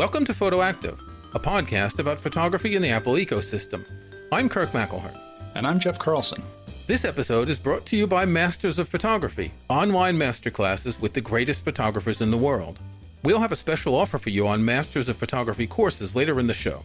Welcome to Photoactive, a podcast about photography in the Apple ecosystem. I'm Kirk McElhearn. And I'm Jeff Carlson. This episode is brought to you by Masters of Photography, online masterclasses with the greatest photographers in the world. We'll have a special offer for you on Masters of Photography courses later in the show.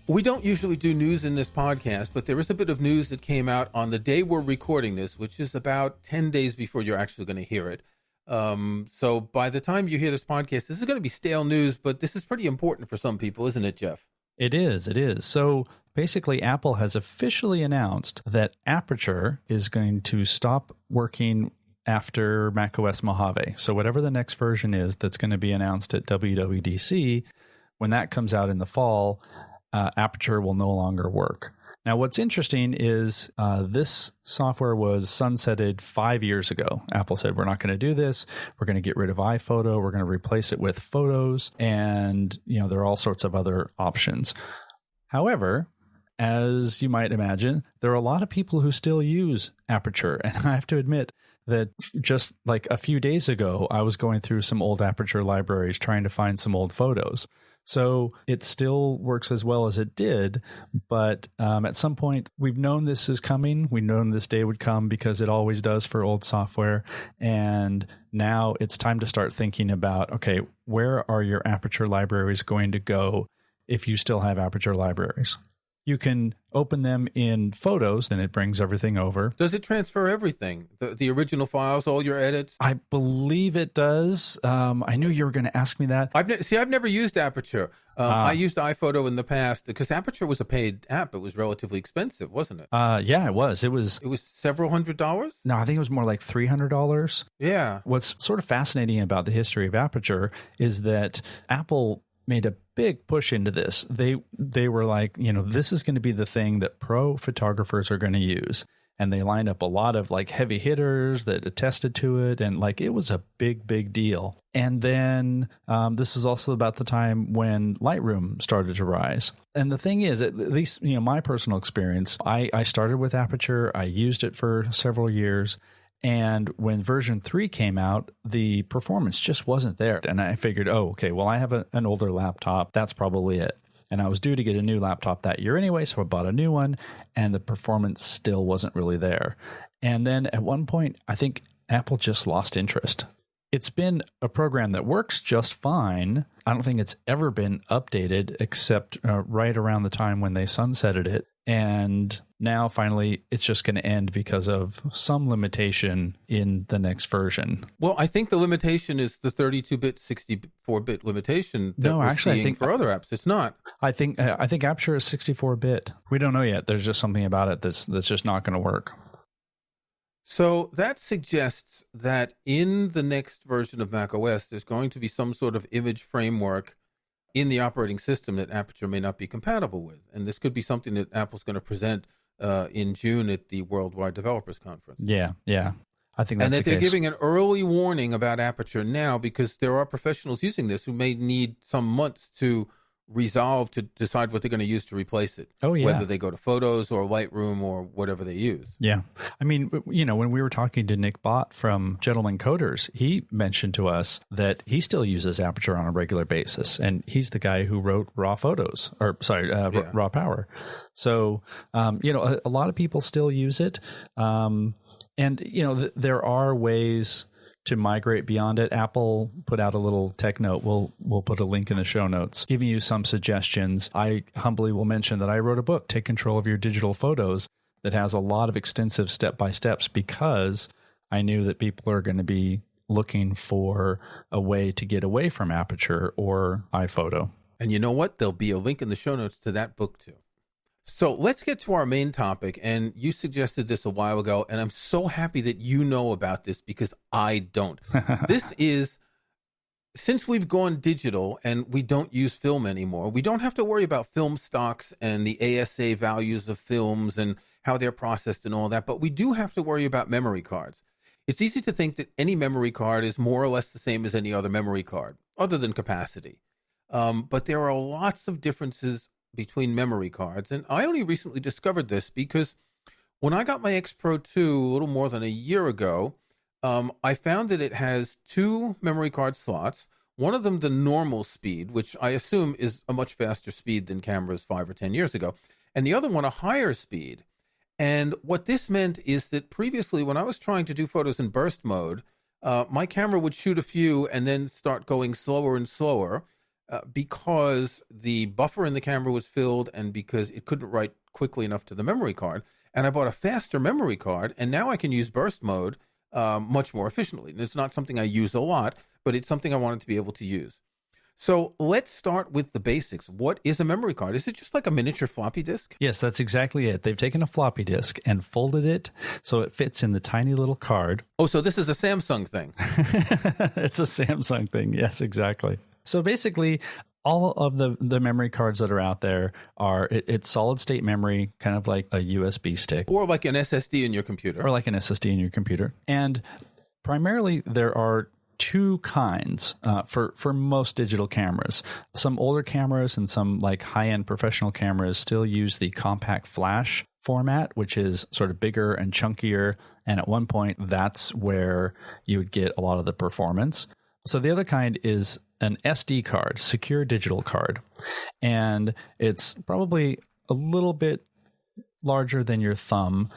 We don't usually do news in this podcast, but there is a bit of news that came out on the day we're recording this, which is about 10 days before you're actually going to hear it. So by the time you hear this podcast, this is going to be stale news, but this is pretty important for some people, isn't it, Jeff? It is. So basically, Apple has officially announced that Aperture is going to stop working after macOS Mojave. So whatever the next version is that's going to be announced at WWDC, when that comes out in the fall, Aperture will no longer work. Now, what's interesting is this software was sunsetted 5 years ago. Apple said, we're not going to do this. We're going to get rid of iPhoto. We're going to replace it with Photos. And, there are all sorts of other options. However, as you might imagine, there are a lot of people who still use Aperture. And I have to admit that just like a few days ago, I was going through some old Aperture libraries trying to find some old photos. So it still works as well as it did, but at some point we've known this is coming. We've known this day would come because it always does for old software. And now it's time to start thinking about, okay, where are your Aperture libraries going to go if you still have Aperture libraries? You can open them in Photos, then it brings everything over. Does it transfer everything? The original files, all your edits? I believe it does. I knew you were going to ask me that. I've never used Aperture. I used iPhoto in the past because Aperture was a paid app. It was relatively expensive, wasn't it? Yeah, it was. It was several $100s? No, I think it was more like $300. Yeah. What's sort of fascinating about the history of Aperture is that Apple made a big push into this. They were like, this is going to be the thing that pro photographers are going to use. And they lined up a lot of like heavy hitters that attested to it. And like, it was a big deal. And then this was also about the time when Lightroom started to rise. And the thing is, at least, my personal experience, I started with Aperture. I used it for several years. And when version 3 came out, the performance just wasn't there. And I figured, I have an older laptop. That's probably it. And I was due to get a new laptop that year anyway, so I bought a new one, and the performance still wasn't really there. And then at one point, I think Apple just lost interest. It's been a program that works just fine. I don't think it's ever been updated except right around the time when they sunsetted it. And now finally it's just going to end because of some limitation in the next version. Well, I think the limitation is the 32-bit, 64-bit limitation that I think for other apps. It's not. I think Aperture is 64-bit. We don't know yet. There's just something about it that's just not going to work. So that suggests that in the next version of macOS, there's going to be some sort of image framework in the operating system that Aperture may not be compatible with. And this could be something that Apple's going to present in June at the Worldwide Developers Conference. Yeah. I think that's the case. And that they're giving an early warning about Aperture now because there are professionals using this who may need some months to resolve to decide what they're going to use to replace it. Oh, yeah. Whether they go to Photos or Lightroom or whatever they use. Yeah. I mean, when we were talking to Nick Bott from Gentleman Coders, he mentioned to us that he still uses Aperture on a regular basis. And he's the guy who wrote Raw Power. So, a lot of people still use it. There are ways to migrate beyond it. Apple put out a little tech note. We'll put a link in the show notes, giving you some suggestions. I humbly will mention that I wrote a book, Take Control of Your Digital Photos, that has a lot of extensive step-by-steps because I knew that people are going to be looking for a way to get away from Aperture or iPhoto. And you know what? There'll be a link in the show notes to that book too. So let's get to our main topic. And you suggested this a while ago, and I'm so happy that you know about this because I don't. This is, since we've gone digital and we don't use film anymore, we don't have to worry about film stocks and the ASA values of films and how they're processed and all that, but we do have to worry about memory cards. It's easy to think that any memory card is more or less the same as any other memory card, other than capacity. But there are lots of differences between memory cards. And I only recently discovered this because when I got my X Pro 2 a little more than a year ago, I found that it has two memory card slots. One of them, the normal speed, which I assume is a much faster speed than cameras 5 or 10 years ago. And the other one, a higher speed. And what this meant is that previously, when I was trying to do photos in burst mode, my camera would shoot a few and then start going slower and slower because the buffer in the camera was filled and because it couldn't write quickly enough to the memory card. And I bought a faster memory card, and now I can use burst mode much more efficiently. And it's not something I use a lot, but it's something I wanted to be able to use. So let's start with the basics. What is a memory card? Is it just like a miniature floppy disk? Yes, that's exactly it. They've taken a floppy disk and folded it so it fits in the tiny little card. Oh, so this is a Samsung thing. It's a Samsung thing. Yes, exactly. So basically, all of the memory cards that are out there are, it's solid state memory, kind of like a USB stick. Or like an SSD in your computer. Or like an SSD in your computer. And primarily, there are two kinds for most digital cameras. Some older cameras and some like high-end professional cameras still use the compact flash format, which is sort of bigger and chunkier. And at one point, that's where you would get a lot of the performance. So the other kind is an SD card, secure digital card. And it's probably a little bit larger than your thumb,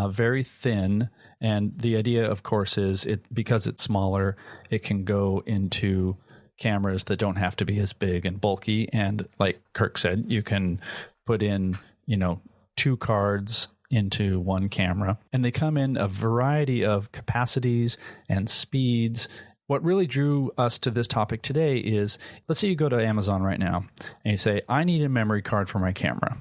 very thin. And the idea, of course, is because it's smaller, it can go into cameras that don't have to be as big and bulky. And like Kirk said, you can put in, two cards into one camera. And they come in a variety of capacities and speeds. What really drew us to this topic today is, let's say you go to Amazon right now and you say, I need a memory card for my camera.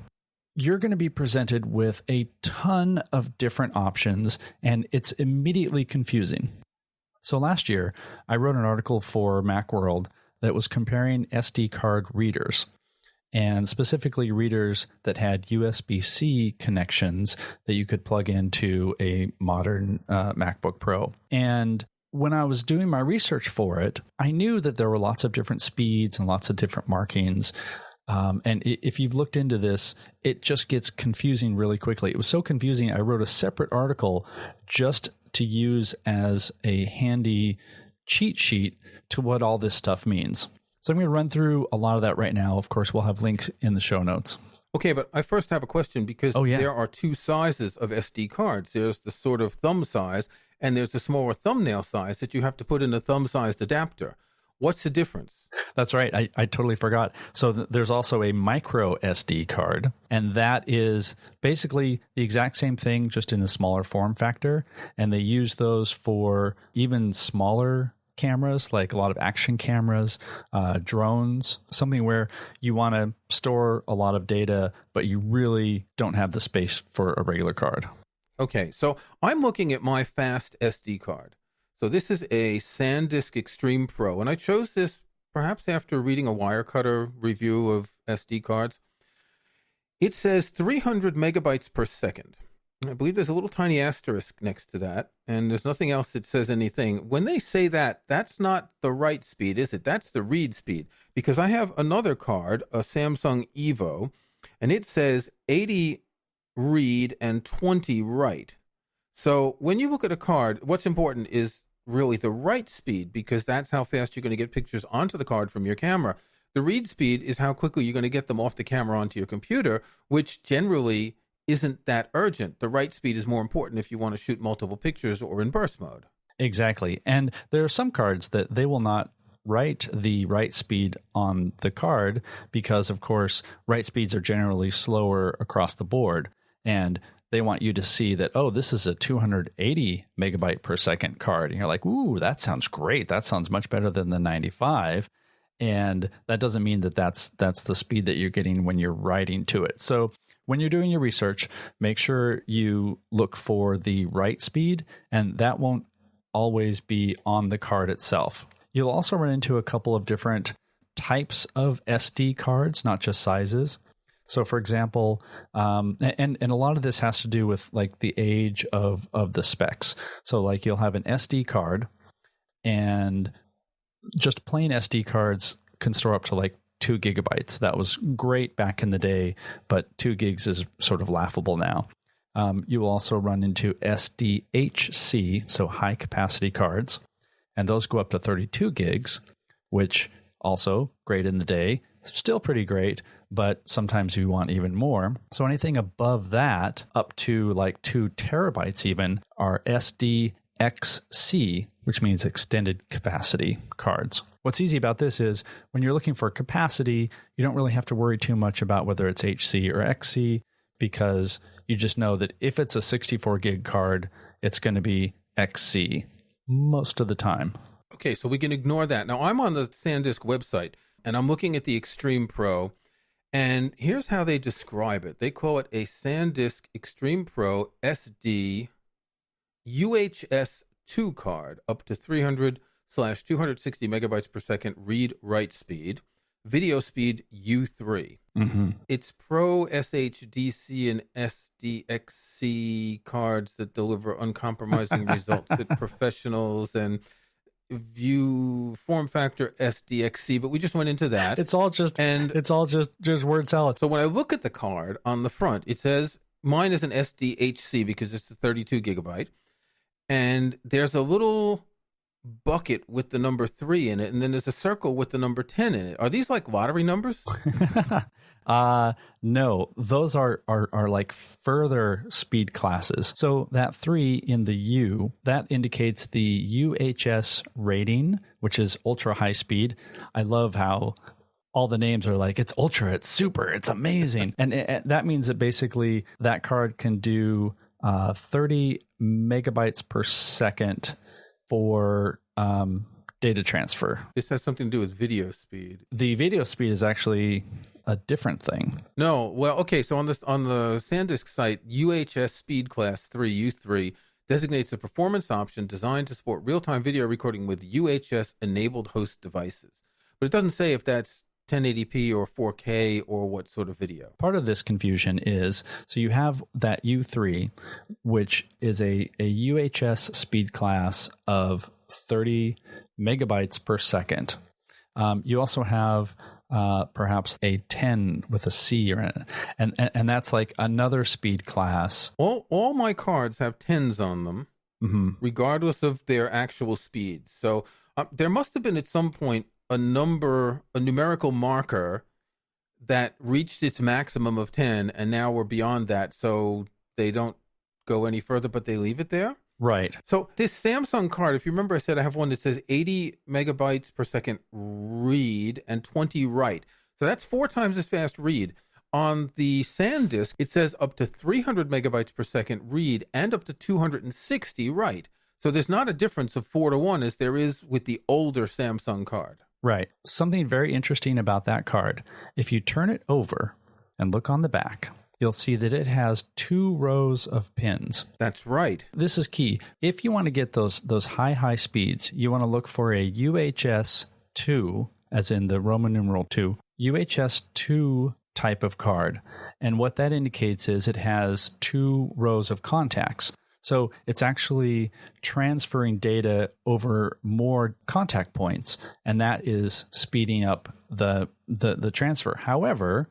You're going to be presented with a ton of different options, and it's immediately confusing. So last year, I wrote an article for Macworld that was comparing SD card readers, and specifically readers that had USB-C connections that you could plug into a modern MacBook Pro. And when I was doing my research for it, I knew that there were lots of different speeds and lots of different markings. And if you've looked into this, it just gets confusing really quickly. It was so confusing, I wrote a separate article just to use as a handy cheat sheet to what all this stuff means. So I'm going to run through a lot of that right now. Of course, we'll have links in the show notes. Okay, but I first have a question because there are two sizes of SD cards. There's the sort of thumb size, and there's the smaller thumbnail size that you have to put in a thumb-sized adapter. What's the difference? That's right. I totally forgot. So there's also a micro SD card, and that is basically the exact same thing, just in a smaller form factor. And they use those for even smaller cameras, like a lot of action cameras, drones, something where you want to store a lot of data, but you really don't have the space for a regular card. Okay, so I'm looking at my fast SD card. So this is a SanDisk Extreme Pro, and I chose this perhaps after reading a Wirecutter review of SD cards. It says 300 megabytes per second. I believe there's a little tiny asterisk next to that, and there's nothing else that says anything. When they say that, that's not the write speed, is it? That's the read speed, because I have another card, a Samsung Evo, and it says 80 read and 20 write. So when you look at a card, what's important is really the write speed, because that's how fast you're going to get pictures onto the card from your camera. The read speed is how quickly you're going to get them off the camera onto your computer, which generally isn't that urgent. The write speed is more important if you want to shoot multiple pictures or in burst mode. Exactly. And there are some cards that they will not write the write speed on the card because, of course, write speeds are generally slower across the board. And they want you to see that, oh, this is a 280 megabyte per second card. And you're like, ooh, that sounds great. That sounds much better than the 95. And that doesn't mean that that's the speed that you're getting when you're writing to it. So when you're doing your research, make sure you look for the write speed, and that won't always be on the card itself. You'll also run into a couple of different types of SD cards, not just sizes. So, for example, and a lot of this has to do with like the age of the specs. So, like you'll have an SD card, and just plain SD cards can store up to like 2 gigabytes. That was great back in the day, but 2 gigs is sort of laughable now. You will also run into SDHC, so high capacity cards, and those go up to 32 gigs, which also great in the day, still pretty great, but sometimes you want even more. So anything above that, up to like 2 terabytes even, are SDXC, which means extended capacity cards. What's easy about this is when you're looking for capacity, you don't really have to worry too much about whether it's HC or XC, because you just know that if it's a 64 gig card, it's going to be XC most of the time. Okay, so we can ignore that. Now, I'm on the SanDisk website, and I'm looking at the Extreme Pro, and here's how they describe it. They call it a SanDisk Extreme Pro SD UHS-II card, up to 300/260 megabytes per second read-write speed, video speed U3. Mm-hmm. It's Pro SHDC and SDXC cards that deliver uncompromising results at professionals, and view form factor SDXC, but we just went into that. It's all just word salad. So when I look at the card on the front, it says mine is an SDHC because it's a 32 gigabyte, and there's a little bucket with the number 3 in it, and then there's a circle with the number 10 in it. Are these like lottery numbers? No, those are like further speed classes. So that 3 in the U, that indicates the UHS rating, which is ultra high speed. I love how all the names are like, it's ultra, it's super, it's amazing. And that means that basically that card can do 30 megabytes per second for data transfer. This has something to do with video speed. The video speed is actually a different thing. No, well, okay, so on the SanDisk site, UHS Speed Class 3, U3, designates a performance option designed to support real-time video recording with UHS-enabled host devices. But it doesn't say if that's 1080p or 4K or what sort of video. Part of this confusion is, so you have that U3, which is a UHS speed class of 30 megabytes per second. You also have perhaps a 10 with a C in it, and that's like another speed class. All my cards have 10s on them, mm-hmm. regardless of their actual speed. So there must have been at some point a numerical marker that reached its maximum of 10, and now we're beyond that, so they don't go any further, but they leave it there? Right. So this Samsung card, if you remember, I said I have one that says 80 megabytes per second read and 20 write. So that's 4 times as fast read. On the SanDisk, it says up to 300 megabytes per second read and up to 260 write. So there's not a difference of 4 to 1 as there is with the older Samsung card. Right. Something very interesting about that card, if you turn it over and look on the back, you'll see that it has 2 rows of pins. That's right. This is key. If you want to get those high speeds, you want to look for a UHS-II, as in the Roman numeral 2, UHS-II type of card. And what that indicates is it has 2 rows of contacts. So it's actually transferring data over more contact points, and that is speeding up the transfer. However,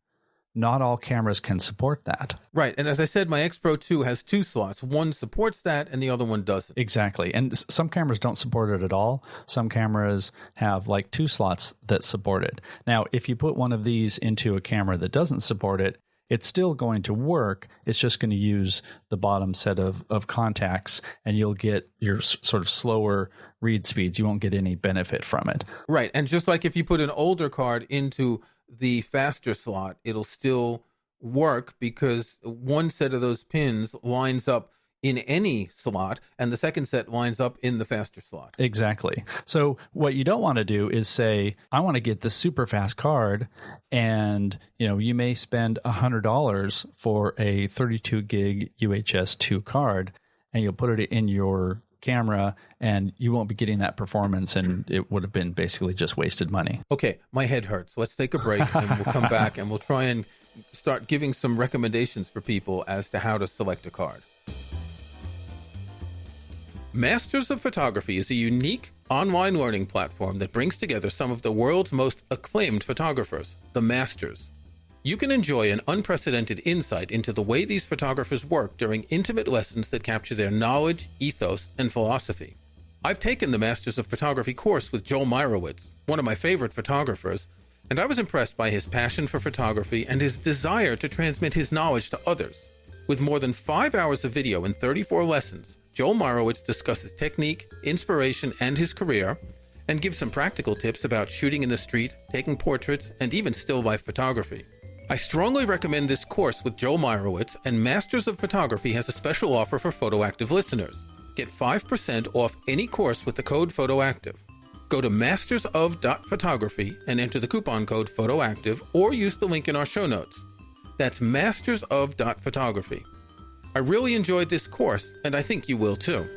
not all cameras can support that. Right. And as I said, my X Pro 2 has 2 slots. One supports that and the other one doesn't. Exactly. And some cameras don't support it at all. Some cameras have like 2 slots that support it. Now, if you put one of these into a camera that doesn't support it, it's still going to work. It's just going to use the bottom set of contacts, and you'll get your sort of slower read speeds. You won't get any benefit from it. Right. And just like if you put an older card into the faster slot, it'll still work because one set of those pins lines up in any slot and the second set lines up in the faster slot. Exactly. So what you don't want to do is say, I want to get the super fast card, and you may spend $100 for a 32 gig UHS-II card, and you'll put it in your camera and you won't be getting that performance, and it would have been basically just wasted money. Okay, my head hurts. Let's take a break and we'll come back and we'll try and start giving some recommendations for people as to how to select a card. Masters of Photography is a unique online learning platform that brings together some of the world's most acclaimed photographers, the Masters. You can enjoy an unprecedented insight into the way these photographers work during intimate lessons that capture their knowledge, ethos, and philosophy. I've taken the Masters of Photography course with Joel Meyerowitz, one of my favorite photographers, and I was impressed by his passion for photography and his desire to transmit his knowledge to others. With more than 5 hours of video and 34 lessons, Joel Meyerowitz discusses technique, inspiration, and his career, and gives some practical tips about shooting in the street, taking portraits, and even still life photography. I strongly recommend this course with Joel Meyerowitz, and Masters of Photography has a special offer for PhotoActive listeners. Get 5% off any course with the code PhotoActive. Go to mastersof.photography and enter the coupon code PhotoActive or use the link in our show notes. That's mastersof.photography. I really enjoyed this course, and I think you will too.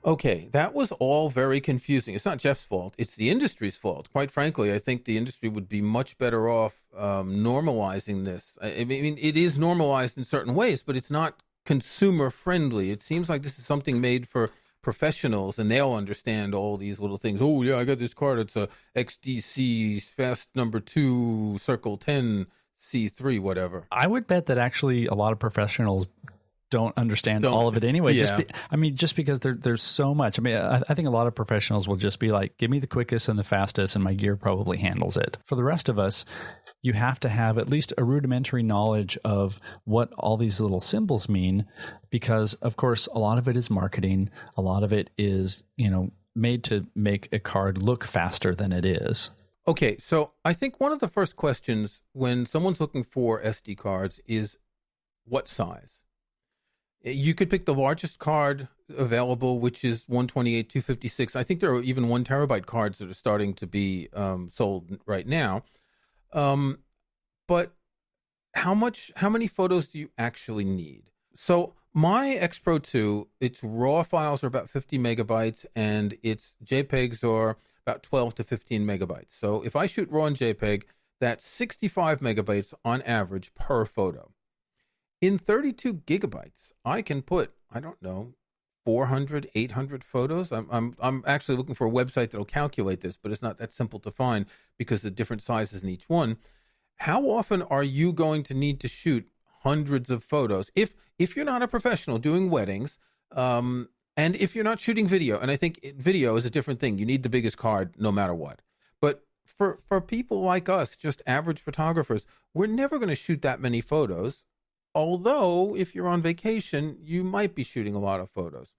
Okay, that was all very confusing. It's not Jeff's fault. It's the industry's fault. Quite frankly, I think the industry would be much better off normalizing this. I mean, it is normalized in certain ways, but it's not consumer friendly. It seems like this is something made for professionals, and they'll understand all these little things. Oh yeah, I got this card. It's a XDC fast number 2 circle 10 C3 whatever. I would bet that actually a lot of professionals don't understand all of it anyway. Yeah. Just because there's so much. I mean, I think a lot of professionals will just be like, give me the quickest and the fastest, and my gear probably handles it. For the rest of us, you have to have at least a rudimentary knowledge of what all these little symbols mean, because of course, a lot of it is marketing. A lot of it is, made to make a card look faster than it is. Okay, so I think one of the first questions when someone's looking for SD cards is what size? You could pick the largest card available, which is 128, 256. I think there are even 1 terabyte cards that are starting to be sold right now. But how many photos do you actually need? So my X Pro 2, its raw files are about 50 megabytes and its JPEGs are about 12 to 15 megabytes. So if I shoot raw and JPEG, that's 65 megabytes on average per photo. In 32 gigabytes, I can put, 400, 800 photos. I'm actually looking for a website that'll calculate this, but it's not that simple to find because the different sizes in each one. How often are you going to need to shoot hundreds of photos if you're not a professional doing weddings, and if you're not shooting video? And I think video is a different thing. You need the biggest card no matter what. But for people like us, just average photographers, we're never going to shoot that many photos. Although, if you're on vacation, you might be shooting a lot of photos.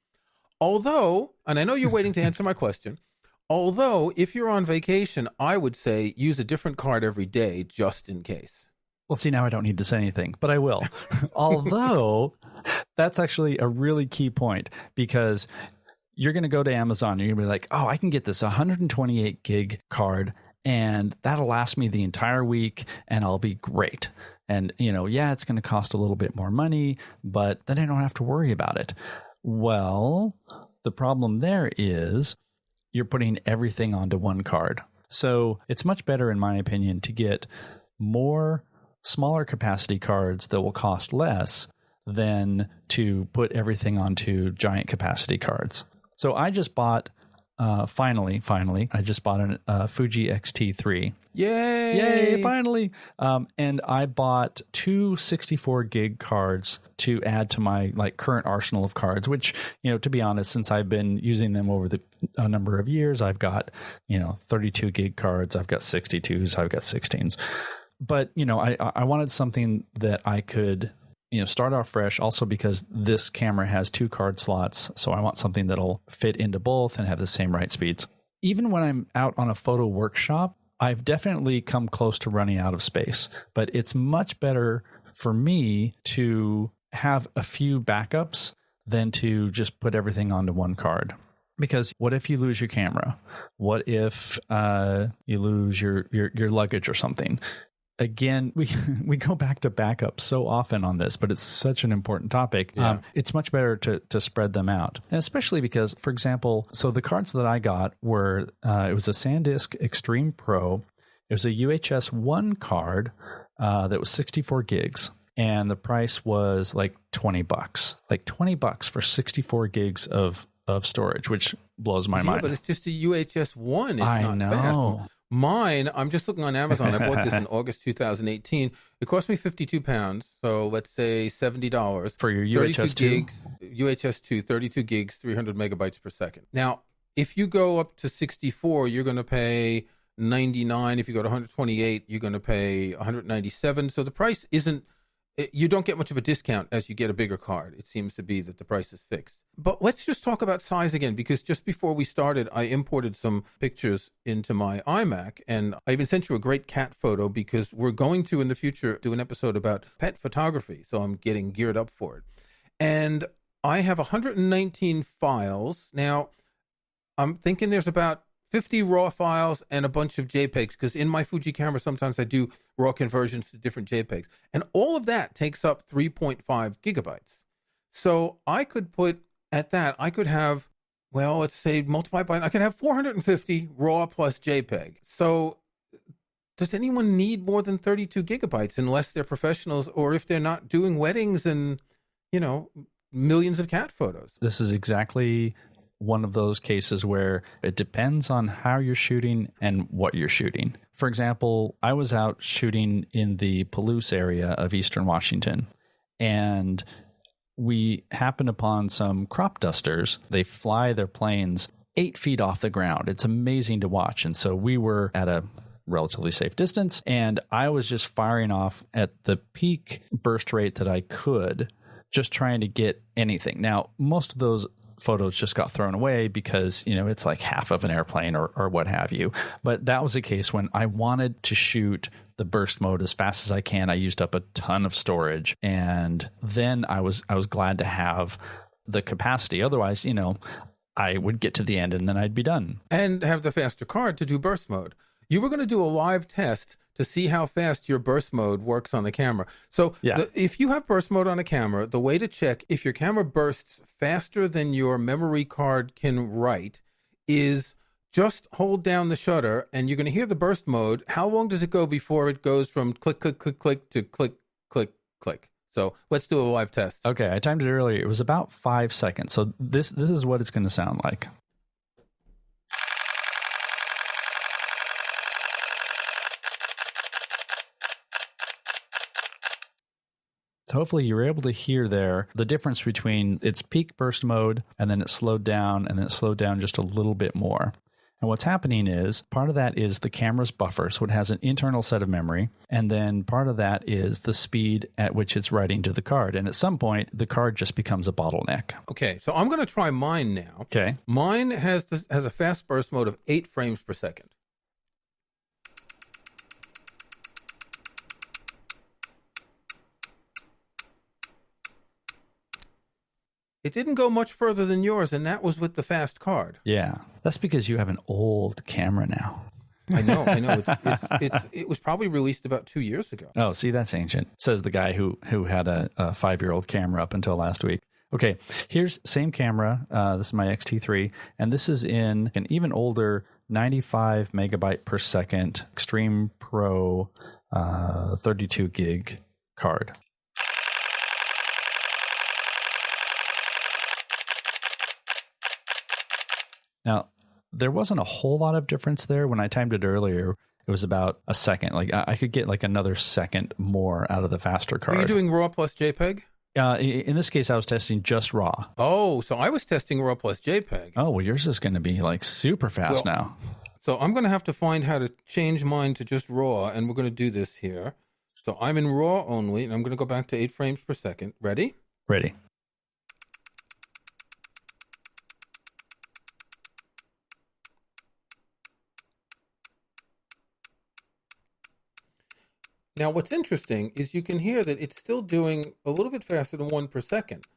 Although, and I know you're waiting to answer my question, although if you're on vacation, I would say use a different card every day just in case. Well, see, now I don't need to say anything, but I will. Although, that's actually a really key point, because you're going to go to Amazon and you're going to be like, oh, I can get this 128 gig card, and that'll last me the entire week, and I'll be great. And, it's going to cost a little bit more money, but then I don't have to worry about it. Well, the problem there is you're putting everything onto one card. So it's much better, in my opinion, to get more smaller capacity cards that will cost less than to put everything onto giant capacity cards. So I just bought, finally, I just bought a Fuji X-T3. Yay, finally. And I bought 2 64 gig cards to add to my current arsenal of cards, which, to be honest, since I've been using them over a number of years, I've got, 32 gig cards, I've got 62s, I've got 16s. But, I wanted something that I could, start off fresh, also because this camera has 2 card slots. So I want something that'll fit into both and have the same write speeds. Even when I'm out on a photo workshop, I've definitely come close to running out of space, but it's much better for me to have a few backups than to just put everything onto one card. Because what if you lose your camera? What if you lose your luggage or something? Again, we go back to backups so often on this, but it's such an important topic. Yeah. It's much better to spread them out. And especially because, for example, so the cards that I got were, it was a SanDisk Extreme Pro. It was a UHS-I card that was 64 gigs. And the price was like $20, like $20 for 64 gigs of storage, which blows my mind. But it's just a UHS-I. It's I not know. Fast. Mine, I'm just looking on Amazon. I bought this in August 2018. It cost me £52, so let's say $70 for your UHS-II. gigs. UHS-II, 32 gigs, 300 megabytes per second. Now, if you go up to 64, you're going to pay 99. If you go to 128, you're going to pay 197. So the price isn't, you don't get much of a discount as you get a bigger card. It seems to be that the price is fixed. But let's just talk about size again, because just before we started, I imported some pictures into my iMac, and I even sent you a great cat photo because we're going to, in the future, do an episode about pet photography. So I'm getting geared up for it. And I have 119 files. Now, I'm thinking there's about 50 RAW files and a bunch of JPEGs, because in my Fuji camera, sometimes I do RAW conversions to different JPEGs. And all of that takes up 3.5 gigabytes. So I could put, at that, I could have, well, let's say multiply by, I could have 450 RAW plus JPEG. So does anyone need more than 32 gigabytes unless they're professionals, or if they're not doing weddings and, you know, millions of cat photos? This is exactly one of those cases where it depends on how you're shooting and what you're shooting. For example, I was out shooting in the Palouse area of Eastern Washington, and we happened upon some crop dusters. They fly their planes 8 feet off the ground. It's amazing to watch. And so we were at a relatively safe distance, and I was just firing off at the peak burst rate that I could, just trying to get anything. Now, most of those photos just got thrown away because, you know, it's like half of an airplane or what have you. But that was a case when I wanted to shoot the burst mode as fast as I can. I used up a ton of storage, and then I was glad to have the capacity. Otherwise, you know, I would get to the end and then I'd be done. And have the faster card to do burst mode. You were going to do a live test to see how fast your burst mode works on the camera. So if you have burst mode on a camera, the way to check if your camera bursts faster than your memory card can write is just hold down the shutter, and you're going to hear the burst mode. How long does it go before it goes from click, click, click, click to click, click, click? So let's do a live test. Okay, I timed it earlier. It was about 5 seconds. So this is what it's going to sound like. So hopefully you were able to hear there the difference between its peak burst mode and then it slowed down and then it slowed down just a little bit more. And what's happening is part of that is the camera's buffer. So it has an internal set of memory. And then part of that is the speed at which it's writing to the card. And at some point, the card just becomes a bottleneck. Okay, so I'm going to try mine now. Okay. Mine has a fast burst mode of 8 frames per second. It didn't go much further than yours, and that was with the fast card. Yeah, that's because you have an old camera now. I know. It was probably released about 2 years ago. Oh, see, that's ancient, says the guy who had a 5-year-old camera up until last week. Okay, here's same camera. This is my X-T3, and this is in an even older 95 megabyte per second Extreme Pro 32 gig card. Now, there wasn't a whole lot of difference there. When I timed it earlier, it was about a second. Like I could get like another second more out of the faster card. Are you doing RAW plus JPEG? In this case, I was testing just RAW. Oh, so I was testing RAW plus JPEG. Oh, well, yours is going to be like super fast now. So I'm going to have to find how to change mine to just RAW, and we're going to do this here. So I'm in RAW only, and I'm going to go back to 8 frames per second. Ready? Ready. Now, what's interesting is you can hear that it's still doing a little bit faster than 1 per second.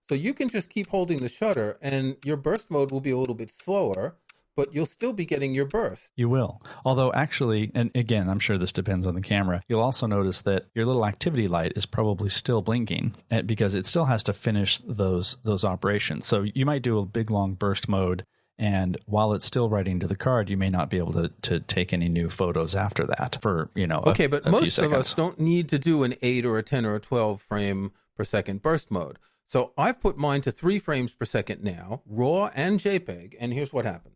So you can just keep holding the shutter, and your burst mode will be a little bit slower, but you'll still be getting your burst. You will. Although actually, and again, I'm sure this depends on the camera, you'll also notice that your little activity light is probably still blinking because it still has to finish those operations. So you might do a big, long burst mode, and while it's still writing to the card, you may not be able to take any new photos after that for, okay, but most of us don't need to do an 8 or a 10 or a 12 frame per second burst mode. So I've put mine to 3 frames per second now, RAW and JPEG, and here's what happens.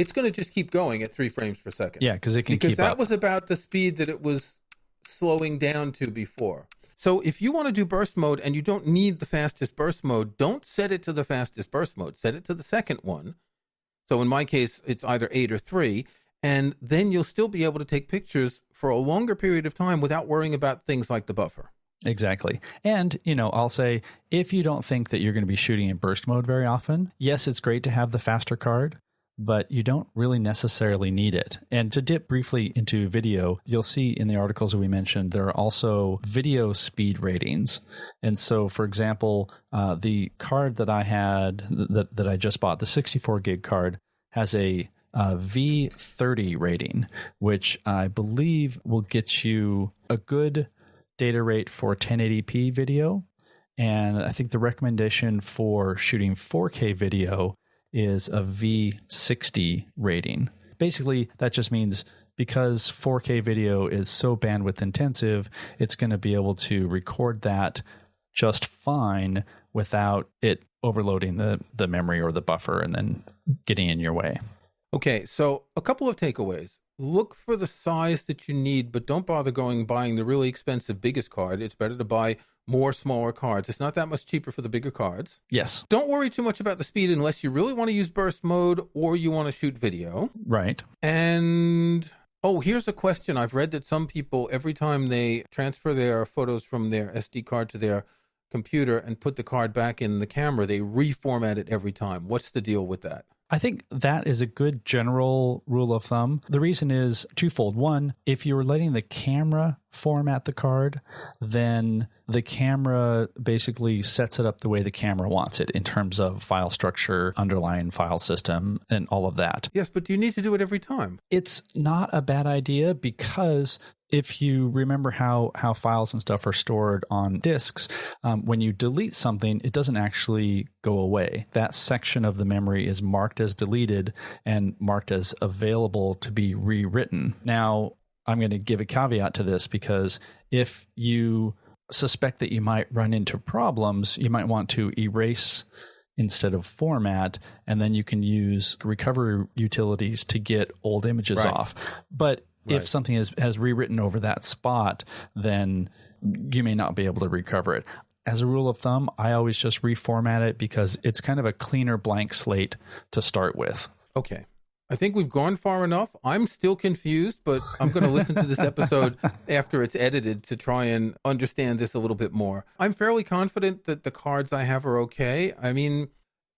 it's going to just keep going at 3 frames per second. Yeah, because it can keep up. Because that was about the speed that it was slowing down to before. So if you want to do burst mode and you don't need the fastest burst mode, don't set it to the fastest burst mode. Set it to the second one. So in my case, it's either 8 or 3. And then you'll still be able to take pictures for a longer period of time without worrying about things like the buffer. Exactly. And, I'll say, if you don't think that you're going to be shooting in burst mode very often, yes, it's great to have the faster card, but you don't really necessarily need it. And to dip briefly into video, you'll see in the articles that we mentioned, there are also video speed ratings. And so, for example, the card that I had, that I just bought, the 64 gig card, has a V30 rating, which I believe will get you a good data rate for 1080p video. And I think the recommendation for shooting 4K video is a V60 rating. Basically, that just means because 4K video is so bandwidth intensive, it's going to be able to record that just fine without it overloading the memory or the buffer and then getting in your way. Okay, so a couple of takeaways. Look for the size that you need, but don't bother buying the really expensive biggest card. It's better to buy more smaller cards. It's not that much cheaper for the bigger cards. Yes. Don't worry too much about the speed unless you really want to use burst mode or you want to shoot video. Right. And, here's a question. I've read that some people, every time they transfer their photos from their SD card to their computer and put the card back in the camera, they reformat it every time. What's the deal with that? I think that is a good general rule of thumb. The reason is twofold. One, if you're letting the camera format the card, then the camera basically sets it up the way the camera wants it in terms of file structure, underlying file system, and all of that. Yes, but do you need to do it every time? It's not a bad idea because if you remember how files and stuff are stored on disks, when you delete something, it doesn't actually go away. That section of the memory is marked as deleted and marked as available to be rewritten. Now, I'm going to give a caveat to this because if you suspect that you might run into problems, you might want to erase instead of format, and then you can use recovery utilities to get old images off. But if something has rewritten over that spot, then you may not be able to recover it. As a rule of thumb, I always just reformat it because it's kind of a cleaner blank slate to start with. Okay. I think we've gone far enough. I'm still confused, but I'm going to listen to this episode after it's edited to try and understand this a little bit more. I'm fairly confident that the cards I have are okay. I mean,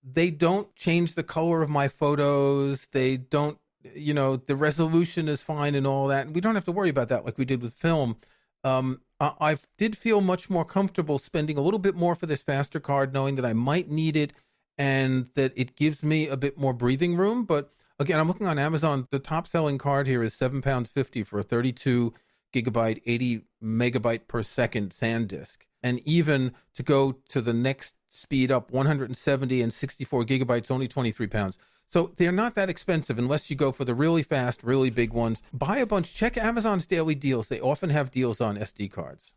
they don't change the color of my photos. They don't, the resolution is fine and all that. And we don't have to worry about that like we did with film. I did feel much more comfortable spending a little bit more for this faster card, knowing that I might need it and that it gives me a bit more breathing room. But again, I'm looking on Amazon. The top selling card here is £7.50 for a 32 gigabyte, 80 megabyte per second SanDisk. And even to go to the next speed up, 170 and 64 gigabytes, only £23. So they're not that expensive unless you go for the really fast, really big ones. Buy a bunch. Check Amazon's daily deals. They often have deals on SD cards.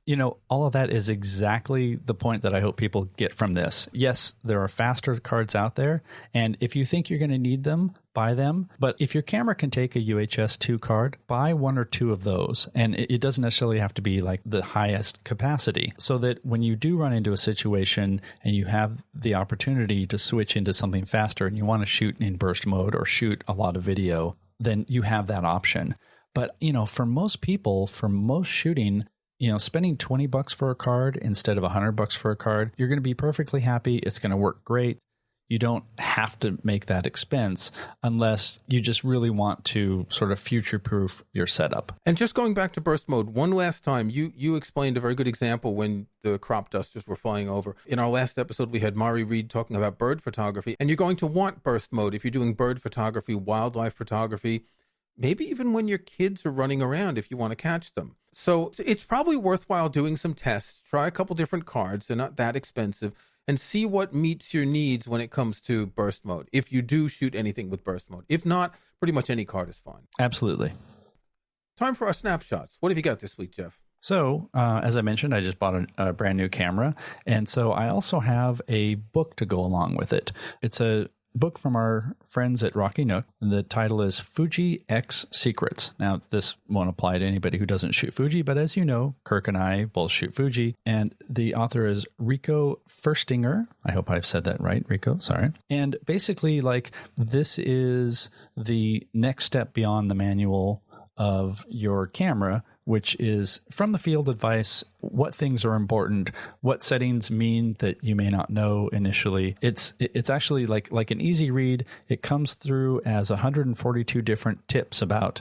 All of that is exactly the point that I hope people get from this. Yes, there are faster cards out there. And if you think you're going to need them, buy them. But if your camera can take a UHS-II card, buy 1 or 2 of those. And it doesn't necessarily have to be like the highest capacity, so that when you do run into a situation and you have the opportunity to switch into something faster and you want to shoot in burst mode or shoot a lot of video, then you have that option. But, for most people, for most shooting, spending $20 for a card instead of $100 for a card, you're going to be perfectly happy. It's going to work great. You don't have to make that expense unless you just really want to sort of future-proof your setup. And just going back to burst mode, one last time, you explained a very good example when the crop dusters were flying over. In our last episode, we had Mari Reed talking about bird photography, and you're going to want burst mode if you're doing bird photography, wildlife photography, maybe even when your kids are running around if you want to catch them. So it's probably worthwhile doing some tests. Try a couple different cards. They're not that expensive. And see what meets your needs when it comes to burst mode, if you do shoot anything with burst mode. If not, pretty much any card is fine. Absolutely. Time for our snapshots. What have you got this week, Jeff? So, as I mentioned, I just bought a brand new camera. And so I also have a book to go along with it. It's a book from our friends at Rocky Nook. The title is Fuji X Secrets. Now, this won't apply to anybody who doesn't shoot Fuji, but as you know, Kirk and I both shoot Fuji, and the author is Rico Furstinger. I hope I've said that right, Rico. Sorry. And basically, like, this is the next step beyond the manual of your camera, which is from the field advice, what things are important, what settings mean that you may not know initially. It's actually like an easy read. It comes through as 142 different tips about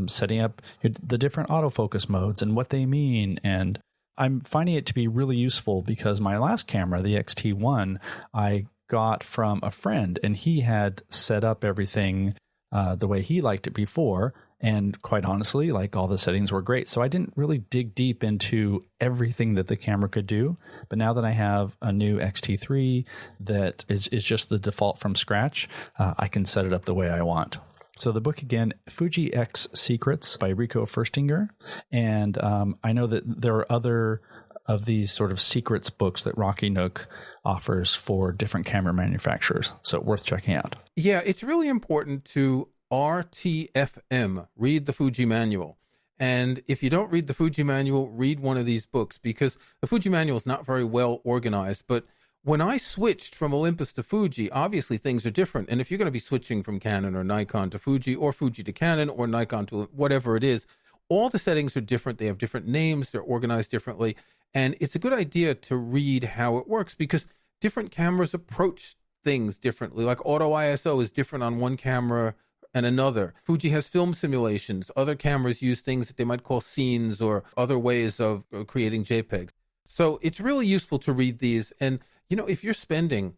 setting up the different autofocus modes and what they mean. And I'm finding it to be really useful because my last camera, the XT1, I got from a friend, and he had set up everything the way he liked it before. And quite honestly, like, all the settings were great. So I didn't really dig deep into everything that the camera could do. But now that I have a new XT3 that is just the default from scratch, I can set it up the way I want. So the book, again, Fuji X Secrets by Rico Furstinger. And I know that there are other of these sort of secrets books that Rocky Nook offers for different camera manufacturers. So worth checking out. Yeah, it's really important to RTFM, read the Fuji manual. And if you don't read the Fuji manual, read one of these books, because the Fuji manual is not very well organized. But when I switched from Olympus to Fuji, obviously things are different. And if you're going to be switching from Canon or Nikon to Fuji, or Fuji to Canon, or Nikon to whatever it is, all the settings are different. They have different names. They're organized differently. And it's a good idea to read how it works, because different cameras approach things differently. Like auto ISO is different on one camera and another. Fuji has film simulations. Other cameras use things that they might call scenes or other ways of creating JPEGs. So it's really useful to read these. And, you know, if you're spending,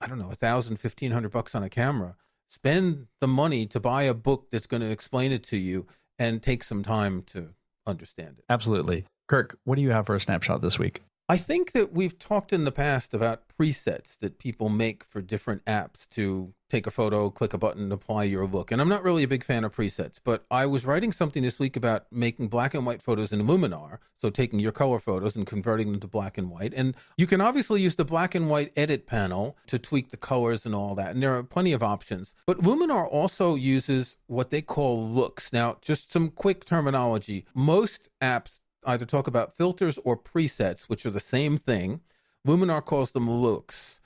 I don't know, $1,000, $1,500 on a camera, spend the money to buy a book that's going to explain it to you and take some time to understand it. Absolutely. Kirk, what do you have for a snapshot this week? I think that we've talked in the past about presets that people make for different apps to take a photo, click a button, apply your look. And I'm not really a big fan of presets, but I was writing something this week about making black and white photos in Luminar. So taking your color photos and converting them to black and white. And you can obviously use the black and white edit panel to tweak the colors and all that. And there are plenty of options. But Luminar also uses what they call looks. Now, just some quick terminology. Most apps either talk about filters or presets, which are the same thing. Luminar calls them looks.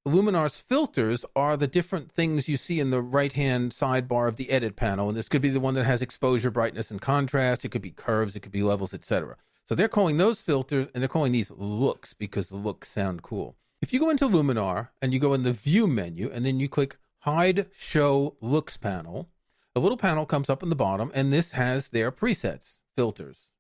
Luminar's filters are the different things you see in the right-hand sidebar of the edit panel. And this could be the one that has exposure, brightness, and contrast. It could be curves. It could be levels, etc. So they're calling those filters, and they're calling these looks because the looks sound cool. If you go into Luminar and you go in the View menu, and then you click Hide Show Looks panel, a little panel comes up in the bottom, and this has their presets, filters,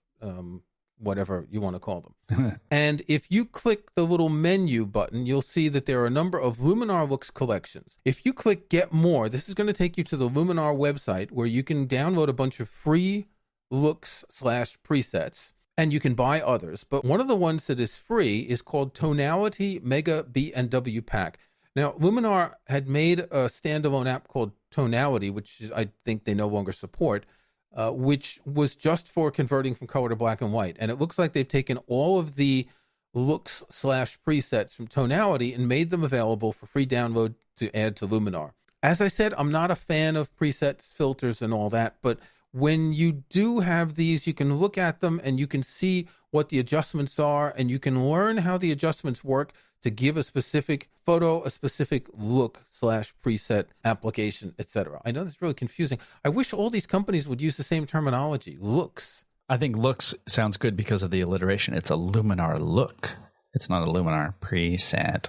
whatever you want to call them. And if you click the little menu button, you'll see that there are a number of Luminar Looks collections. If you click Get More, this is going to take you to the Luminar website where you can download a bunch of free looks/presets, and you can buy others. But one of the ones that is free is called Tonality Mega B&W Pack. Now, Luminar had made a standalone app called Tonality, which I think they no longer support, which was just for converting from color to black and white. And it looks like they've taken all of the looks/presets from Tonality and made them available for free download to add to Luminar. As I said, I'm not a fan of presets, filters, and all that, but when you do have these, you can look at them and you can see what the adjustments are, and you can learn how the adjustments work to give a specific photo, a specific look/preset application, etc. I know this is really confusing. I wish all these companies would use the same terminology, looks. I think looks sounds good because of the alliteration. It's a Luminar look. It's not a Luminar preset.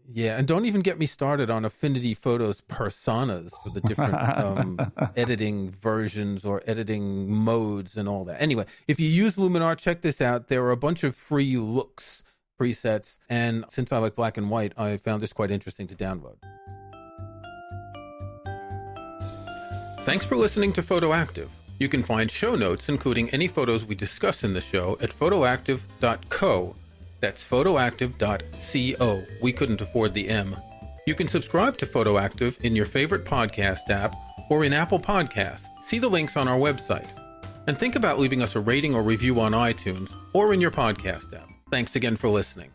Yeah, and don't even get me started on Affinity Photos personas for the different editing versions or editing modes and all that. Anyway, if you use Luminar, check this out. There are a bunch of free looks presets, and since I like black and white, I found this quite interesting to download. Thanks for listening to PhotoActive. You can find show notes, including any photos we discuss in the show, at photoactive.co. That's photoactive.co. We couldn't afford the M. You can subscribe to PhotoActive in your favorite podcast app or in Apple Podcasts. See the links on our website. And think about leaving us a rating or review on iTunes or in your podcast app. Thanks again for listening.